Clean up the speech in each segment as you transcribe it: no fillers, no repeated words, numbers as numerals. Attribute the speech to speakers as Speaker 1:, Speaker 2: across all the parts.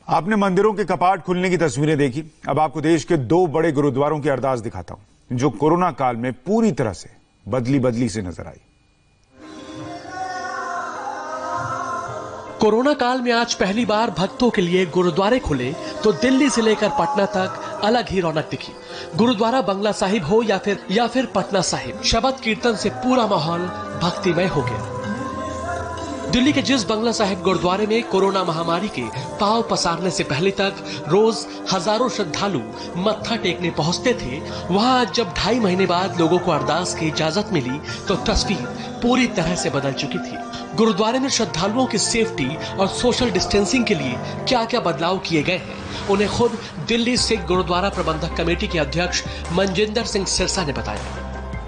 Speaker 1: आपने मंदिरों के कपाट खुलने की तस्वीरें देखी। अब आपको देश के दो बड़े गुरुद्वारों की अरदास दिखाता हूं जो कोरोना काल में पूरी तरह से बदली से नजर आई।
Speaker 2: कोरोना काल में आज पहली बार भक्तों के लिए गुरुद्वारे खुले तो दिल्ली से लेकर पटना तक अलग ही रौनक दिखी। गुरुद्वारा बंगला साहिब हो या फिर पटना साहिब, शबद कीर्तन से पूरा माहौल भक्तिमय हो गया। दिल्ली के जिस बंगला साहिब गुरुद्वारे में कोरोना महामारी के पांव पसारने से पहले तक रोज हजारों श्रद्धालु मत्था टेकने पहुंचते थे, वहां आज जब 2.5 महीने बाद लोगों को अरदास की इजाजत मिली तो तस्वीर पूरी तरह से बदल चुकी थी। गुरुद्वारे में श्रद्धालुओं की सेफ्टी और सोशल डिस्टेंसिंग के लिए क्या क्या बदलाव किए गए हैं, उन्हें खुद दिल्ली सिख गुरुद्वारा प्रबंधक कमेटी के अध्यक्ष मनजिंदर सिंह सिरसा ने बताया।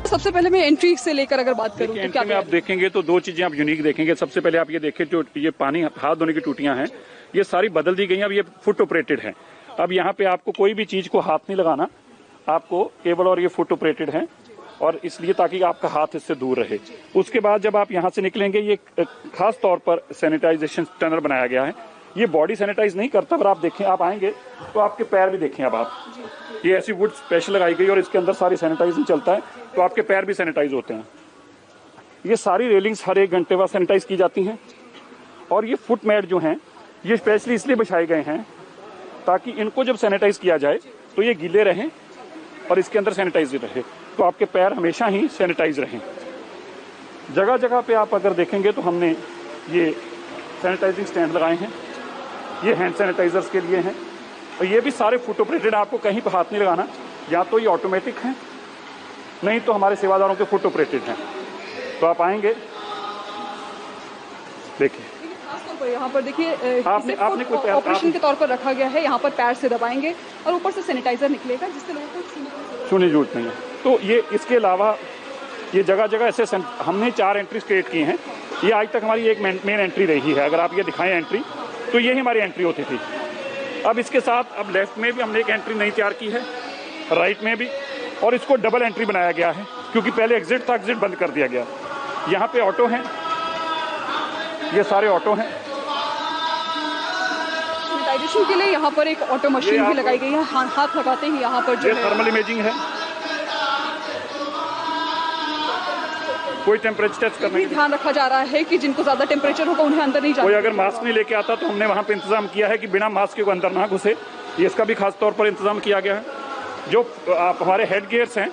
Speaker 3: सबसे पहले मैं एंट्री से लेकर अगर बात करूं तो क्या
Speaker 4: में आप देखेंगे तो दो चीजें आप यूनिक देखेंगे। सबसे पहले आप ये देखें जो ये पानी हाथ धोने की टूटियां हैं, ये सारी बदल दी गई हैं। अब ये फुट ऑपरेटेड है। अब यहाँ पे आपको कोई भी चीज को हाथ नहीं लगाना, आपको केवल और ये फुट ऑपरेटेड है और इसलिए ताकि आपका हाथ इससे दूर रहे। उसके बाद जब आप यहाँ से निकलेंगे, ये खास तौर पर सैनिटाइजेशन टनल बनाया गया है। ये बॉडी सैनिटाइज नहीं करता, पर आप देखें, आप आएंगे तो आपके पैर भी देखें। अब आप ये ऐसी वुड स्पेशल लगाई गई और इसके अंदर सारी सैनिटाइजिंग चलता है, तो आपके पैर भी सैनिटाइज होते हैं। ये सारी रेलिंग्स हर 1 घंटे बाद सैनिटाइज की जाती हैं और ये फुट मैट जो हैं ये स्पेशली इसलिए बिछाए गए हैं ताकि इनको जब सैनिटाइज किया जाए तो ये गीले रहें और इसके अंदर सैनिटाइज रहे, तो आपके पैर हमेशा ही सैनिटाइज रहें। जगह जगह पे आप अगर देखेंगे तो हमने ये सैनिटाइजिंग स्टैंड लगाए हैं, ये हैंड सैनिटाइजर्स के लिए हैं और ये भी सारे फुट ऑपरेटेड। आपको कहीं पर हाथ नहीं लगाना, या तो ये ऑटोमेटिक हैं, नहीं तो हमारे सेवादारों के फुट ऑपरेटेड हैं। तो आप आएंगे, देखिए
Speaker 3: यहाँ पर देखिए आपने कोई ऑपरेशन के तौर पर रखा गया है। यहाँ पर पैर से दबाएंगे और ऊपर से सैनिटाइजर निकलेगा जिससे लोगों को
Speaker 4: छूने जरूरत नहीं है। तो ये इसके अलावा ये जगह जगह ऐसे हमने 4 एंट्रीज क्रिएट की हैं। ये आज तक हमारी एक मेन एंट्री रही है। अगर आप ये दिखाएं एंट्री, तो ये ही हमारी एंट्री होती थी। अब इसके साथ अब लेफ्ट में भी हमने एक एंट्री नई तैयार की है, राइट में भी, और इसको डबल एंट्री बनाया गया है क्योंकि पहले एग्जिट था, एग्जिट बंद कर दिया गया। यहाँ पे ऑटो हैं, ये सारे ऑटो हैं।
Speaker 3: सैनिटाइजेशन के लिए यहाँ पर एक ऑटो मशीन भी लगाई गई है। हाथ लगाते ही यहाँ पर जो
Speaker 4: थर्मल इमेजिंग है, कोई टेम्परेचर टेस्ट करने का
Speaker 3: ध्यान रखा जा रहा है कि जिनको ज्यादा टेम्परेचर होगा उन्हें अंदर नहीं जाना।
Speaker 4: कोई अगर मास्क नहीं लेके आता तो हमने वहाँ पे इंतजाम किया है कि बिना मास्क के अंदर ना घुसे। इसका भी खास तौर पर इंतजाम किया गया है। जो आप हमारे हेड गियर्स हैं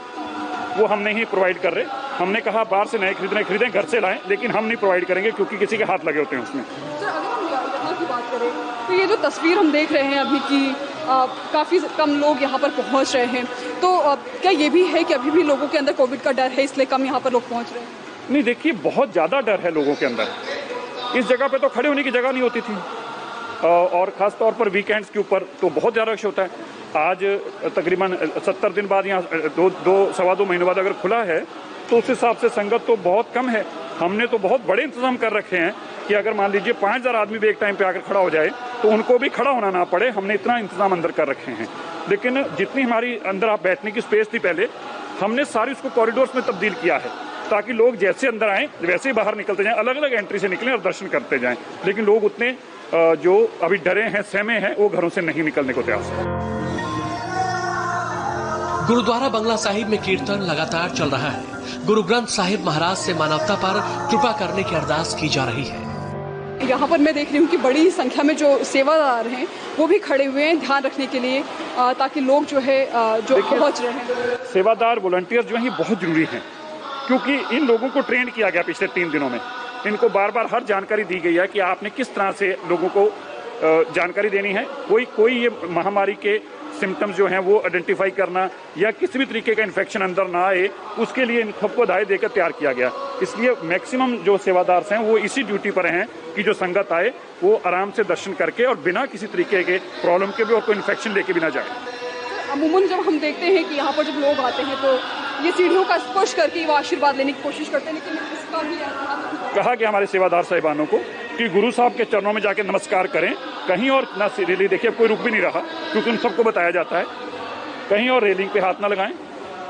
Speaker 4: वो हम नहीं प्रोवाइड कर रहे। हमने कहा बाहर से नए खरीदें, घर से लाएं, लेकिन हम नहीं प्रोवाइड करेंगे क्योंकि किसी के हाथ लगे होते हैं उसमें।
Speaker 3: सर, अगर हम यहाँ की बात करें तो ये जो तस्वीर हम देख रहे हैं अभी की, काफ़ी कम लोग यहाँ पर पहुँच रहे हैं, तो क्या ये भी है कि अभी भी लोगों के अंदर कोविड का डर है इसलिए कम यहाँ पर लोग पहुँच रहे हैं?
Speaker 4: नहीं, देखिए बहुत ज़्यादा डर है लोगों के अंदर। इस जगह पे तो खड़े होने की जगह नहीं होती थी और ख़ास तौर पर वीकेंड्स के ऊपर तो बहुत ज़्यादा रश होता है। आज तकरीबन 70 दिन बाद यहाँ 2-2 महीने बाद अगर खुला है तो उस हिसाब से संगत तो बहुत कम है। हमने तो बहुत बड़े इंतजाम कर रखे हैं कि अगर मान लीजिए 5000 आदमी भी एक टाइम पे आकर खड़ा हो जाए तो उनको भी खड़ा होना ना पड़े। हमने इतना इंतजाम अंदर कर रखे हैं। लेकिन जितनी हमारी अंदर आप बैठने की स्पेस थी पहले, हमने सारी उसको कॉरिडोर्स में तब्दील किया है ताकि लोग जैसे अंदर आएँ वैसे ही बाहर निकलते जाएं, अलग अलग एंट्री से निकलें और दर्शन करते जाएं। लेकिन लोग उतने जो अभी डरे हैं, सहमे हैं, वो घरों से नहीं निकलने को तैयार हैं।
Speaker 2: गुरुद्वारा बंगला साहिब में कीर्तन लगातार चल रहा है। गुरु ग्रंथ साहिब महाराज से मानवता पर कृपा करने की अरदास की जा रही है।
Speaker 3: यहाँ पर मैं देख रही हूँ कि बड़ी संख्या में जो सेवादार हैं वो भी खड़े हुए हैं ध्यान रखने के लिए, ताकि लोग जो है जो पहुँच रहे हैं।
Speaker 4: सेवादार वॉलंटियर जो है बहुत जरूरी हैं क्योंकि इन लोगों को ट्रेन किया गया पिछले 3 दिनों में। इनको बार बार हर जानकारी दी गई है कि आपने किस तरह से लोगों को जानकारी देनी है। कोई ये महामारी के सिम्टम्स जो हैं वो आइडेंटिफाई करना या किसी भी तरीके का इन्फेक्शन अंदर ना आए, उसके लिए इन सबको हिदायत देकर तैयार किया गया। इसलिए मैक्सिमम जो सेवादार हैं वो इसी ड्यूटी पर हैं कि जो संगत आए वो आराम से दर्शन करके और बिना किसी तरीके के प्रॉब्लम के भी और कोई इन्फेक्शन लेके भी ना जाए।
Speaker 3: अमूमन जब हम देखते हैं कि यहाँ पर जब लोग आते हैं तो ये सीढ़ियों का स्पर्श करके वो आशीर्वाद लेने की कोशिश करते हैं, लेकिन इसका भी
Speaker 4: कहा कि हमारे सेवादार साहिबानों को कि गुरु साहब के चरणों में जाके नमस्कार करें, कहीं और ना रेली। देखिए अब कोई रुक भी नहीं रहा क्योंकि उन सबको बताया जाता है कहीं और रेलिंग पे हाथ ना लगाएं,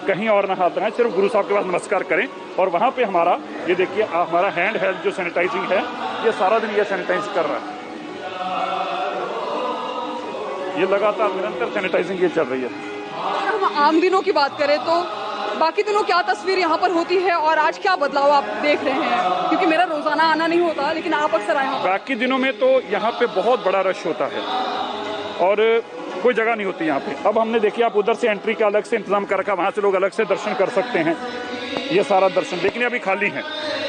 Speaker 4: कहीं और ना हाथ लगाएं, सिर्फ गुरु साहब के पास नमस्कार करें। और वहाँ पे हमारा ये देखिए हमारा हैंड हेल्थ जो सैनिटाइजिंग है, ये सारा दिन ये सैनिटाइज कर रहा है। ये लगातार निरंतर सैनिटाइजिंग ये चल रही है।
Speaker 3: अगर हम आम दिनों की बात करें तो बाकी दिनों क्या तस्वीर यहाँ पर होती है और आज क्या बदलाव आप देख रहे हैं? क्योंकि मेरा रोजाना आना नहीं होता, लेकिन आप अक्सर आए हैं।
Speaker 4: बाकी दिनों में तो यहाँ पे बहुत बड़ा रश होता है और कोई जगह नहीं होती यहाँ पे। अब हमने देखिए, आप उधर से एंट्री का अलग से इंतजाम कर रखा, वहाँ से लोग अलग से दर्शन कर सकते हैं, ये सारा दर्शन, लेकिन अभी खाली है।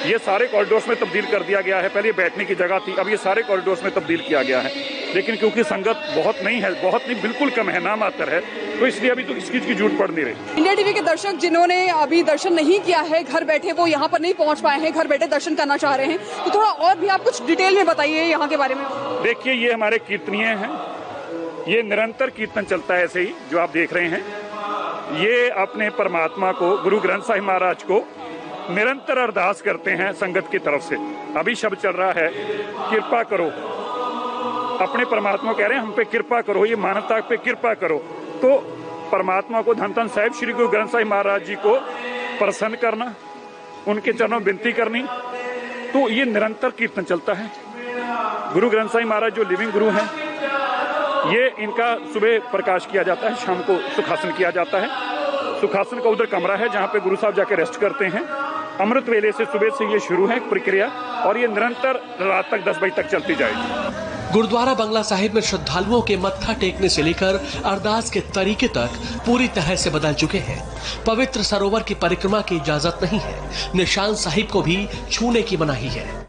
Speaker 4: ये सारे कॉरिडोर्स में तब्दील कर दिया गया है। पहले बैठने की जगह थी, अब ये सारे कॉरिडोर्स में तब्दील किया गया है। लेकिन क्योंकि संगत बहुत नहीं है, बहुत नहीं, बिल्कुल कम है, नाम मात्र है, तो इसलिए अभी तो इस चीज की जरूरत पड़ नहीं रही।
Speaker 3: इंडिया टीवी के दर्शक जिन्होंने अभी दर्शन नहीं किया है, घर बैठे वो यहाँ पर नहीं पहुँच पाए हैं, घर बैठे दर्शन करना चाह रहे हैं, तो थोड़ा और भी आप कुछ डिटेल में बताइए यहाँ के बारे में।
Speaker 4: देखिए, ये हमारे कीर्तनीय हैं, ये निरंतर कीर्तन चलता है ऐसे ही जो आप देख रहे हैं। ये अपने परमात्मा को, गुरु ग्रंथ साहिब महाराज को निरंतर अरदास करते हैं संगत की तरफ से। अभी शब्द चल रहा है, कृपा करो, अपने परमात्मा कह रहे हैं हम पे कृपा करो, ये मानवता पे कृपा करो। तो परमात्मा को, धन धन साहिब श्री गुरु ग्रंथ साहिब महाराज जी को प्रसन्न करना, उनके चरणों में विनती करनी, तो ये निरंतर कीर्तन चलता है। गुरु ग्रंथ साहिब महाराज जो लिविंग गुरु हैं, ये इनका सुबह प्रकाश किया जाता है, शाम को सुखासन किया जाता है। सुखासन का उधर कमरा है जहाँ पे गुरु साहब जाके रेस्ट करते हैं। अमृत वेले से सुबह से ये शुरू है प्रक्रिया और ये निरंतर रात तक 10 बजे तक चलती जाएगी।
Speaker 2: गुरुद्वारा बंगला साहिब में श्रद्धालुओं के मत्था टेकने से लेकर अरदास के तरीके तक पूरी तरह से बदल चुके हैं। पवित्र सरोवर की परिक्रमा की इजाजत नहीं है, निशान साहिब को भी छूने की मनाही है।